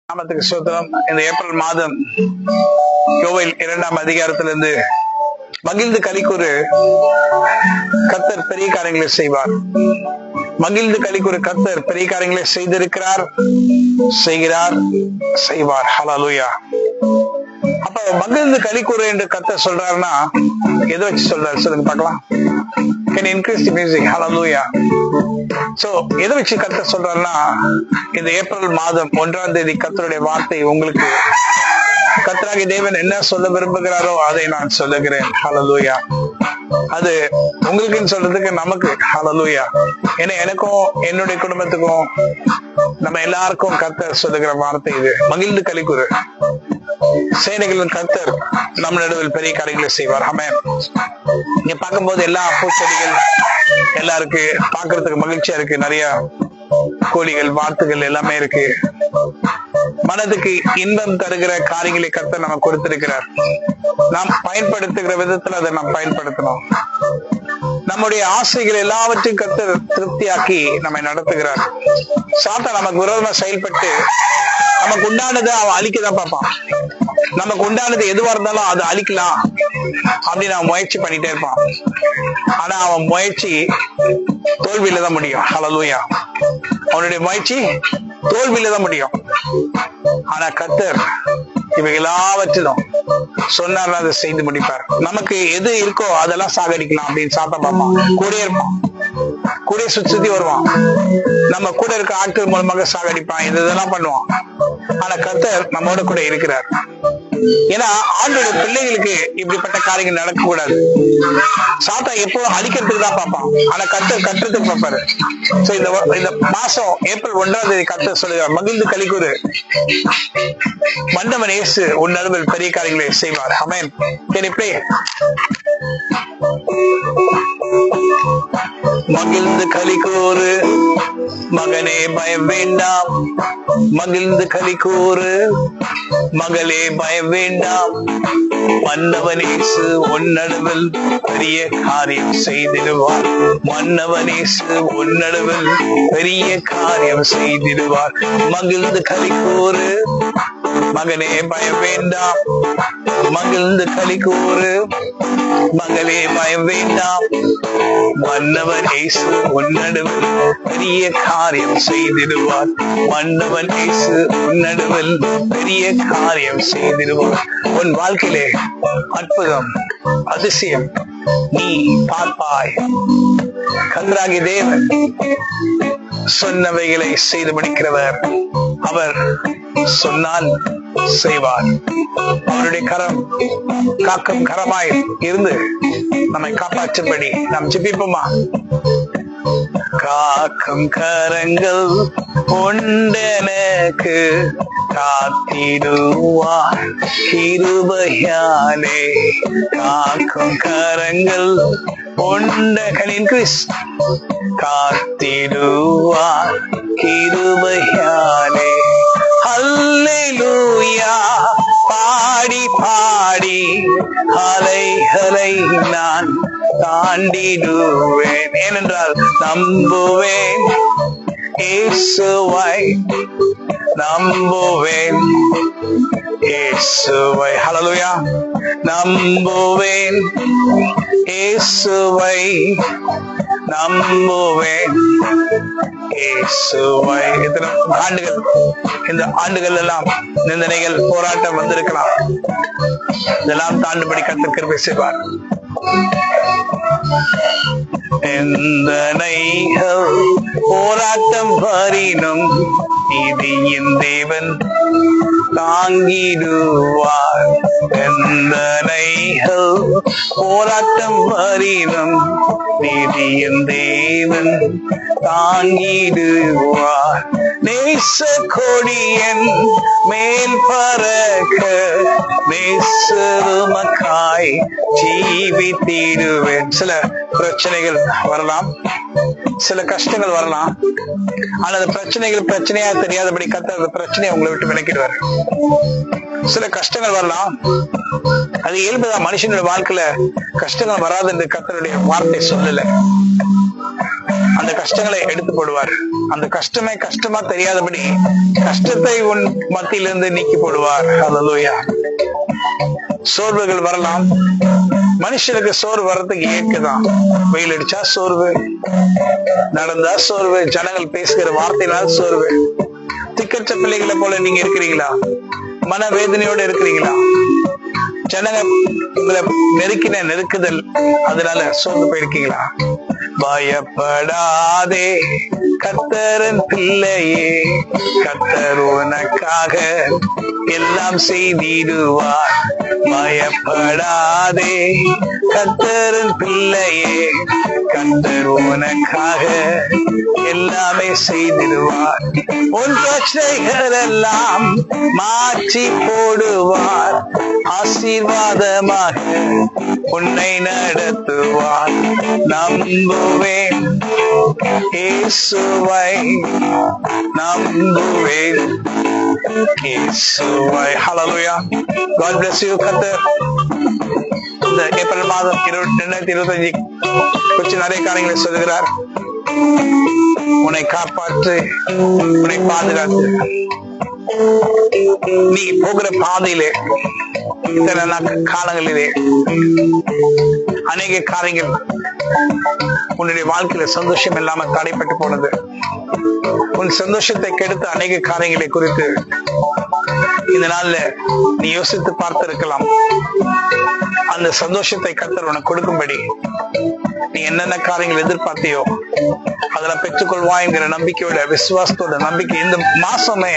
நாமத்துக்கு ஸ்தோத்திரம். இந்த ஏப்ரல் மாதம் யோவேல் 2ஆம் அதிகாரத்திலிருந்து மகிழ்ந்து களிக்கூறு, கர்த்தர் பெரிய காரியங்களை செய்வார். மகிழ்ந்து களிக்கூறு, கர்த்தர் பெரிய காரியங்களை செய்திருக்கிறார், செய்கிறார், செய்வார். ஹல்லேலூயா. அப்ப மகிழ்ந்து களிக்கூறு என்று கர்த்தர் சொல்றாருன்னா எதை வச்சு சொல்றாரு சொல்லுங்க பார்க்கலாம். Can you increase the music? Hallelujah. So எதை வச்சு கர்த்தர் சொல்றாருன்னா, இந்த ஏப்ரல் மாதம் 1ஆம் தேதி கர்த்தருடைய வார்த்தை உங்களுக்கு கர்த்தராகிய தேவன் என்ன சொல்ல விரும்புகிறாரோ அதை நான் சொல்லுகிறேன். ஹல்லேலூயா. அது உங்களுக்குன்னு சொல்றதுக்கு நமக்கு. ஹல்லேலூயா. ஏன்னா எனக்கும் என்னுடைய குடும்பத்துக்கும் நம்ம எல்லாருக்கும் கர்த்தர் சொல்லுகிற வார்த்தை இது. மகிழ்ந்து களிக்கூறு, சேனைகளின் கர்த்தர் நம்ம நடுவில் பெரிய காரியங்களை செய்வார். ஆமென். நீங்க பார்க்கும்போது எல்லா பூச்செடிகள் எல்லாருக்கு பார்க்கறதுக்கு மகிழ்ச்சியா இருக்கு. நிறைய கோழிகள், வாத்துகள் எல்லாமே இருக்கு. மனதுக்கு இன்பம் தருகிற காரியங்களை கர்த்தர் நம்ம கொடுத்திருக்கிறார். நாம் பயன்படுத்துகிற விதத்துல அதை நாம் பயன்படுத்தணும். நம்முடைய ஆசைகள் எல்லாவற்றையும் கர்த்தர் திருப்தியாக்கி நம்மை நடத்துகிறார். சாத்தான் நமக்கு விரோதமா செயல்பட்டு நமக்கு உண்டானதை அவன் அழிக்கதான் பார்ப்பான். நமக்கு உண்டானது எதுவா இருந்தாலும் அதை அழிக்கலாம் அப்படின்னு அவன் முயற்சி பண்ணிட்டே இருப்பான். ஆனா அவன் முயற்சி தோல்வியில தான் முடியும். ஹல்லேலூயா. அவனுடைய முயற்சி தோல்வியில தான் முடியும். ஆனா கர்த்தர் இவை எல்லாவற்றிலும் சொன்னார், அதை செய்து முடிப்பார். நமக்கு எது இருக்கோ அதெல்லாம் சாகடிக்கலாம் அப்படின்னு சாத்தான் பார்ப்பான். கூடயே இருப்பான், கூட சுத்தி வருவான். நம்ம கூட இருக்க ஆட்கள் மூலமாக சாகடிப்பான், இதெல்லாம் பண்ணுவான். ஆனா கர்த்தர் நம்மோட கூட இருக்கிறார். ஏன்னா ஆண்டோட பிள்ளைகளுக்கு இப்படிப்பட்ட காரியங்கள் நடக்க கூடாது. சாத்தான் எப்போதும் அழிக்கிறதுக்கு தான் பார்ப்பான், ஆனா கர்த்தர் கட்டுறதுக்கு பார்ப்பாரு. சோ இந்த மாசம் ஏப்ரல் 1ஆம் தேதி கர்த்தர் சொல்லுகிறார், மகிழ்ந்து களிக்கூறு, மன்னவன் இயேசு உன் நடுவில் பெரிய காரியங்களை செய்வார். ஆமென். Can you play? மகிழ்ந்து களிக்கூறு மகனே, பயம் வேண்டாம். மகிழ்ந்து களிக்கூறு மகளே, பயம் வேண்டாம். மன்னவன் இயேசு உன் நடுவில் பெரிய காரியம் செய்திடுவார். மன்னவன் இயேசு உன் நடுவில் பெரிய காரியம் செய்திடுவார். மகிழ்ந்து களிக்கூறு மகனே, பயம் வேண்டாம். மகிழ்ந்து களிக்கூறு மகளே, பயம் வேண்டாம். மன்னவன் இயேசு உன் நடுவில் பெரிய காரியம் செய்திடுவார். மன்னவன் இயேசு உன் நடுவில் பெரிய காரியம் செய்திடுவார். உன் வாழ்க்கையிலே அற்புதம், அதிசயம் நீ பார்ப்பாய். கர்த்தராகிய தேவன் சொன்னவைகளை செய்து முடிக்கிறவர். அவர் சொன்னால் செய்வார். அவருடைய கரம் காக்கும் கரமாய் இருந்து நம்மை காப்பாற்றும்படி நாம் ஜெபிப்போமா? காக்கும் கரங்கள் கொண்டெனக்கு காத்திடுவார் கிருபையாலே. காக்கும் கரங்கள் கொண்டகளின் கிறிஸ் காத்திடுவார் கிருபையாலே. ஹல்லேலூயா. பாடி பாடி அலைகளை நான் தாண்டிடுவேன். ஏனென்றால் நம்புவேன் இயேசுவை, நம்புவேன் இயேசுவை. ஹல்லேலூயா. நம்புவேன் இயேசுவை, நம்புவேன் இயேசுவை. எத்தனை ஆண்டுகள், இந்த ஆண்டுகள் எல்லாம் நிந்தனைகள், போராட்டம் வந்திருக்கலாம். இதெல்லாம் தாண்டுபடி கர்த்தர் கிருபை செய்வார். நிந்தனைகள் போராட்டம் வரினும் நீதியின் தேவன் தாங்கிடுவார். நிந்தனைகள் போராட்டம் வரினும் நீதியின் தேவன் தாங்கிடுவார். நேச கொடியன் மேல் பறக்க நேசருமக்காய் ஜீவித்திடுவேன். சில பிரச்சனைகள் வரலாம், சில கஷ்டங்கள் வரலாம். ஆனா அந்த பிரச்சனைகள் பிரச்சனையா தெரியாதபடி கர்த்தர் அந்த பிரச்சனையை உங்களை விட்டு விலக்கிடுவார். சில கஷ்டங்கள் வரலாம், அது இயல்புதான். மனுஷனுடைய வாழ்க்கையில கஷ்டங்கள் வராது என்று கர்த்தருடைய வார்த்தை சொல்லல. அந்த கஷ்டங்களை எடுத்து போடுவார். அந்த கஷ்டமே கஷ்டமா தெரியாதபடி கஷ்டத்தை உன் மத்தியிலிருந்து நீக்கி போடுவார். ஹல்லேலூயா. சோர்வுகள் வரலாம். மனுஷனுக்கு சோர்வு வர்றதுக்கு இயற்கைதான். வெயில் அடிச்சா சோர்வு, நடந்தா சோர்வு, ஜனங்கள் பேசுகிற வார்த்தையினால் சோர்வு. திக்கற்ற பிள்ளைகளை போல நீங்க இருக்கிறீங்களா? மன வேதனையோட இருக்கிறீங்களா? ஜனங்க உங்களை நெருக்கின நெருக்குதல் அதனால சோர்ந்து போயிருக்கீங்களா? பயப்படாதே, கர்த்தரின் பிள்ளையே, கர்த்தர் உனக்காக எல்லாம் செய்திடுவார். பயப்படாதே, கர்த்தரின் பிள்ளையே, கர்த்தர் உனக்காக எல்லாமே செய்திடுவார். உன் பிரச்சனைகள் எல்லாம் மாற்றி போடுவார். ஆசீர்வாதமாக உன்னை நடத்துவார். நம்புவேன் இயேசுவை, நம்புவேன் இயேசுவை. ஹல்லேலூயா. God bless you. கர்த்தர் இந்த ஏப்ரல் மாதம் 2025 கொஞ்சம் நிறைய காரியங்களை சொல்லுகிறார். உன்னை காப்பாற்று, உன்னை பாதுகாத்து, நீ போகிற பாதையிலே இத்தனை காலங்களிலே அநேக காரியங்கள் உன்னுடைய வாழ்க்கையில சந்தோஷம் இல்லாம தடைப்பட்டு போனது. உன் சந்தோஷத்தை கெடுத்த அநேக காரியங்களை குறித்து இந்த நாள்ல நீ யோசித்து பார்த்திருக்கலாம். அந்த சந்தோஷத்தை கர்த்தர் உனக்கு கொடுக்கும்படி நீ என்னென்ன காரியங்கள் எதிர்பார்த்தியோ அதெல்லாம் பெற்றுக்கொள்வாய்ங்கிற நம்பிக்கையோட, விசுவாசத்தோட நம்பிக்கை. இந்த மாசமே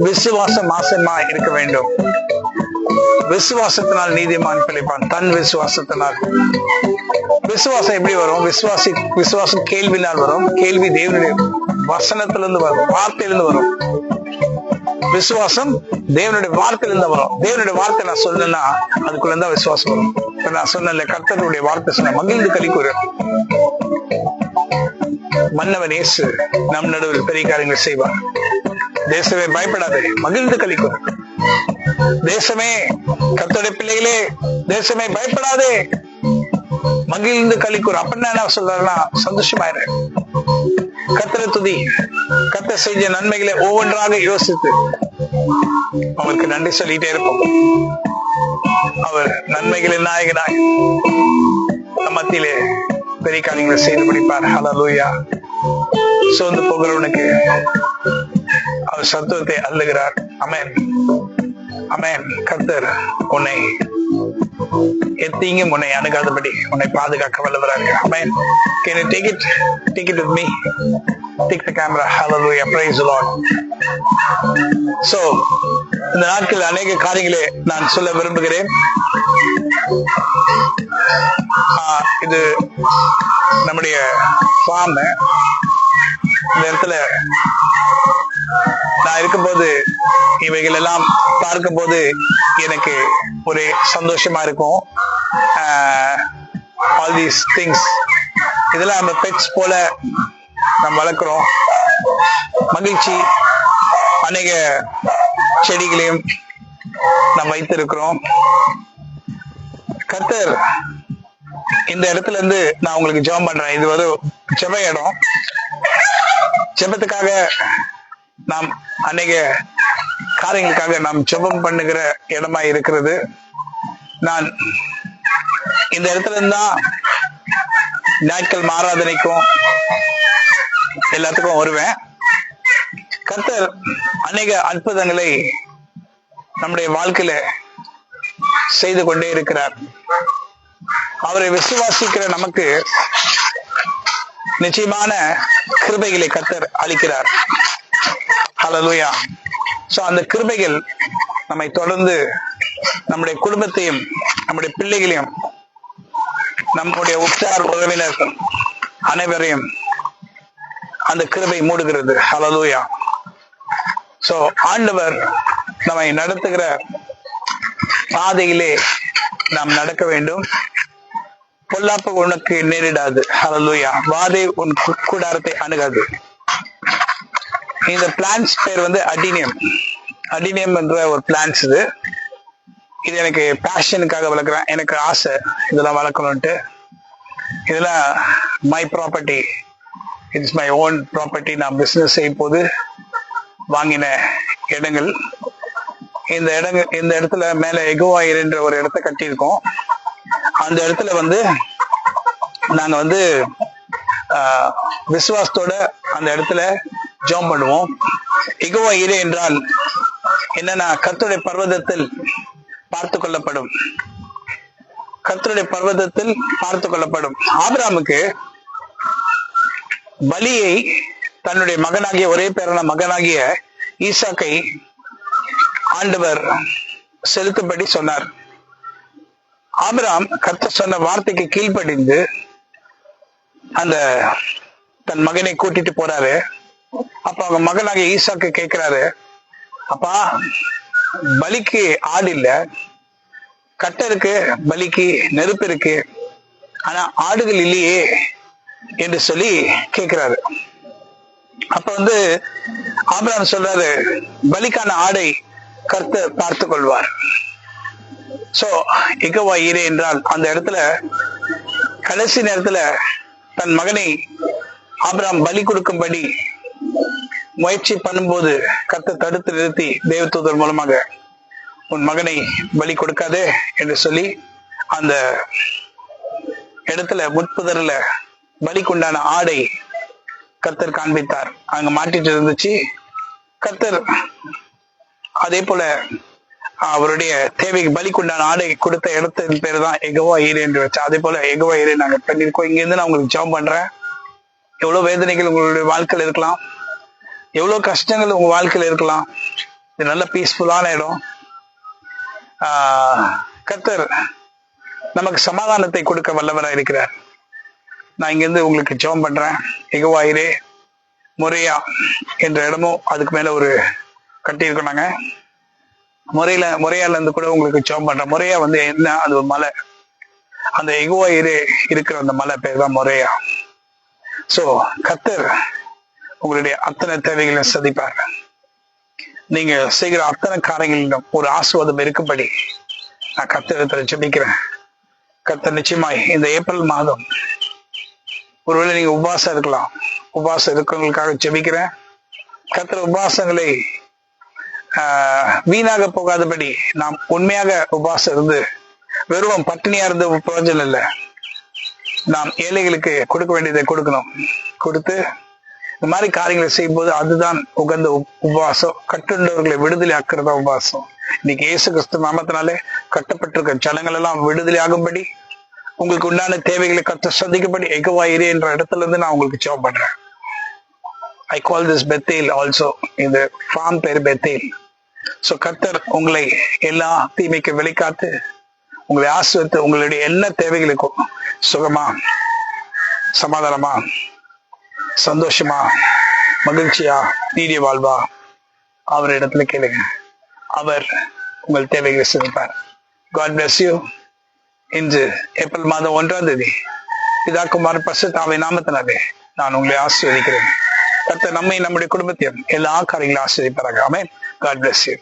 விசுவாச மாசமா இருக்க வேண்டும். விசுவாசத்தினால் நீதிமான் பிழைப்பான், தன் விசுவாசத்தினால். விசுவாசம் எப்படி வரும்? விசுவாசம் கேள்வினால் வரும். கேள்வி தேவனுடைய வசனத்திலிருந்து வரும், வார்த்தையிலிருந்து வரும். விசுவாசம் தேவனுடைய வார்த்தையிலிருந்து வரும். தேவனுடைய வார்த்தை நான் சொன்னேன்னா அதுக்குள்ள இருந்தா விசுவாசம் வரும். நான் சொன்ன கர்த்தருடைய வார்த்தை சொன்ன மகிழ்ந்து களிக்கூறு. மன்னவன் இயேசு நம் நடுவில் பெரிய காரியங்கள் செய்வார். தேசமே பயப்படாதே, மகிழ்ந்து களிக்கூறு. தேசமே, கர்த்தருடைய பிள்ளைகளே, தேசமே பயப்படாதே, மகிழ்ந்து களிக்கூறு. அப்படின்னா என்ன சொல்றாருன்னா, சந்தோஷமாயிரு. கர்த்தரை துதி. கர்த்தர் செஞ்ச நன்மைகளை ஒவ்வொன்றாக யோசித்து அவருக்கு நன்றி சொல்லிட்டே இருப்போம். அவர் நன்மைகளின் நாயகனாய் மத்தியிலே பெரிய காரியங்களை செய்து முடிப்பார். ஹல்லேலூயா. சோர்ந்து போகிறவனுக்கு அவர் சத்துவத்தை அள்ளுகிறார். ஆமென், ஆமென். கர்த்தர் உன்னை எத்தீங்கும் உன்னை அணுகாதபடி உன்னை பாதுகாக்க வல்லவராக. ஆமென். Can you take it with me? Take the camera. Hallelujah. Praise the Lord. So இந்த நாட்கள் அநேக காரியங்களை நான் சொல்ல விரும்புகிறேன். இது நம்முடைய ஃபார்ம். இந்த இடத்துல நான் இருக்கும்போது இவைகள் எல்லாம் பார்க்கும் போது எனக்கு ஒரு சந்தோஷமா இருக்கும். ஆல் தீஸ் திங்ஸ், இதெல்லாம் நம்ம பெட்ஸ் போல நம்ம வளர்க்கிறோம். மகிழ்ச்சி. அநேக செடிகளையும் நாம் வைத்திருக்கிறோம். கர்த்தர் இந்த இடத்துல இருந்து நான் உங்களுக்கு ஜெபம் பண்றேன். இது ஒரு ஜெப இடம். ஜெபத்துக்காக நாம் அநேக காரியங்களுக்காக நாம் ஜெபம் பண்ணுகிற இடமா இருக்கிறது. நான் இந்த இடத்துல இருந்தா நாட்கள் ஆராதனைக்கும் எல்லாத்துக்கும் வருவேன். கர்த்தர் அநேக அற்புதங்களை நம்முடைய வாழ்க்கையில செய்து கொண்டே இருக்கிறார். அவரை விசுவாசிக்கிற நமக்கு நிச்சயமான கிருபைகளை கர்த்தர் அளிக்கிறார். ஹல்லேலூயா. சோ அந்த கிருபைகள் நம்மை தொடர்ந்து நம்முடைய குடும்பத்தையும் நம்முடைய பிள்ளைகளையும் நம்முடைய உற்றார் உறவினர் அனைவரையும் அந்த கிருபை மூடுகிறது. ஹல்லேலூயா. சோ ஆண்டவர் நம்மை நடத்துகிற பாதையிலே நாம் நடக்க வேண்டும். பொல்லாப்பு உனக்கு நேரிடாது. ஹல்லேலூயா. வாதை உன் கூடாரத்தை அணுகாது. இந்த பிளான்ஸ் பேர் வந்து அடினியம். அடினியம் என்ற ஒரு பிளான்ஸ். இது எனக்கு பேஷனுக்காக வளர்க்குறேன். எனக்கு ஆசை இதெல்லாம் வளர்க்கணும்ட்டு. இதெல்லாம் my property. It's my own property. நான் பிசினஸ் செய்யும் போது வாங்கின இடங்கள். இந்த இடத்துல மேல எகோவா என்ற ஒரு இடத்த கட்டியிருக்கோம். அந்த இடத்துல நாங்க விசுவாசத்தோட அந்த இடத்துல ஜெபம் பண்ணுவோம். எகோவா ஈரே என்றால் என்னன்னா, கர்த்தருடைய பர்வதத்தில் பார்த்து கொள்ளப்படும். கர்த்தருடைய பர்வதத்தில் பார்த்து கொள்ளப்படும். ஆபிரகாமுக்கு பலியை தன்னுடைய மகனாகிய, ஒரே பேரான மகனாகிய ஈசாக்கை ஆண்டவர் செலுத்தும்படி சொன்னார். ஆபிரகாம் கர்த்தர் சொன்ன வார்த்தைக்கு கீழ்ப்படிந்து அந்த தன் மகனை கூட்டிட்டு போறாரு. அப்ப அவங்க மகனாகிய ஈசாக்கு கேட்கிறாரு, அப்பா, பலிக்கு ஆடு இல்ல, கட்டை இருக்கு, பலிக்கு நெருப்பு இருக்கு, ஆனா ஆடுகள் இல்லையே என்று சொல்லி கேட்கிறாரு. அப்ப ஆபிரகாம் சொல்றாரு, பலிக்கான ஆடை கர்த்தர் பார்த்து கொள்வார். சோ எகோவா ஈரே என்றால் அந்த இடத்துல கடைசி நேரத்துல தன் மகனை ஆபிரகாம் பலி கொடுக்கும்படி முயற்சி பண்ணும்போது கர்த்தர் தடுத்து நிறுத்தி தேவதூதர் மூலமாக, உன் மகனை பலி கொடுக்காதே என்று சொல்லி அந்த இடத்துல முட்புதர்ல பலிக்குண்டான ஆடை கர்த்தர் காண்பித்தார். அங்க மாட்டிட்டு இருந்துச்சு. கர்த்தர் அதே போல அவருடைய தேவைக்கு பலிக்குண்டான ஆடை கொடுத்த இடத்தின் பேரு தான் எகோவா ஈரே என்று வச்சு. அதே போல எகோவா ஈரே நாங்க பண்ணிருக்கோம். இங்க இருந்து நான் உங்களுக்கு ஜெபம் பண்றேன். எவ்வளவு வேதனைகள் உங்களுடைய வாழ்க்கையில் இருக்கலாம், எவ்வளவு கஷ்டங்கள் உங்க வாழ்க்கையில இருக்கலாம். இது நல்ல பீஸ்ஃபுல்லான இடம். கர்த்தர் நமக்கு சமாதானத்தை கொடுக்க வல்லவராக இருக்கிறார். நான் இங்கிருந்து உங்களுக்கு ஜெபம் பண்றேன். எகோவா ஈரே, மொரியா என்ற இடமும் அதுக்கு மேல ஒரு கட்டியிருக்கோம். நாங்க மொரியால இருந்து கூட உங்களுக்கு ஜெபம் பண்றேன். மொரியா என்ன, அது ஒரு மலை. அந்த எகோவா ஈரே இருக்கிற அந்த மலை பேர் தான் மொரியா. சோ கர்த்தர் உங்களுடைய அத்தனை தேவைகளை சந்திப்பார். நீங்க செய்கிற அத்தனை காரியங்களிலும் ஒரு ஆசீர்வாதம் இருக்கும்படி நான் கர்த்தரிடத்துல ஜெபிக்கிறேன். கர்த்தர் நிச்சயமாய் இந்த ஏப்ரல் மாதம், ஒருவேளை நீங்க உபவாசம் இருக்கலாம், உபவாசம் இருக்கிறவங்களுக்காக ஜெபிக்கிறேன். கர்த்தர் உபவாசங்களை வீணாக போகாதபடி நாம் உண்மையாக உபவாசம் இருந்து வெறும் பட்டினியா இருந்து பிரயோஜனம் இல்லை. நாம் ஏழைகளுக்கு கொடுக்க வேண்டியதை கொடுக்கணும். கொடுத்து இந்த மாதிரி காரியங்களை செய்யும் போது அதுதான் உகந்த உபவாசம். கட்டுண்டவர்களை விடுதலை ஆக்குறதா உபவாசம். இன்னைக்கு இயேசு கிறிஸ்து நாமத்தினாலே கட்டப்பட்டிருக்க ஜனங்கள் எல்லாம் விடுதலை ஆகும்படி, உங்களுக்கு உண்டான தேவைகளை கர்த்தர் சந்திக்கும்படி எகோவா ஈரே என்ற இடத்துல இருந்து நான் உங்களுக்கு ஜெபம் பண்றேன். I call this Bethel also. இந்த ஃபார்ம் பேர் பெத்தேல். சோ கர்த்தர் உங்களை எல்லா தீமைக்கு விலைக்காத்து உங்களை ஆசீர்வதித்து உங்களுடைய எல்லா தேவைகளுக்கும் சுகமா, சமாதானமா, சந்தோஷமா, மகிழ்ச்சியா, நீடிய வாழ்வா அவர் இடத்துல கேளுங்க. அவர் உங்கள் தேவைகளை சந்திப்பார். God bless you. இன்று ஏப்ரல் மாதம் 1ஆம் தேதி பிதாகுமாரன் பரிசுத்த ஆவியின் நாமத்தினாலே நான் உங்களை ஆசீர்வதிக்கிறேன். கர்த்தர் நம்மை, நம்முடைய குடும்பத்தையும் எல்லா காரியங்களும் ஆசீர்வதிப்பாராக. ஆமென். God bless you.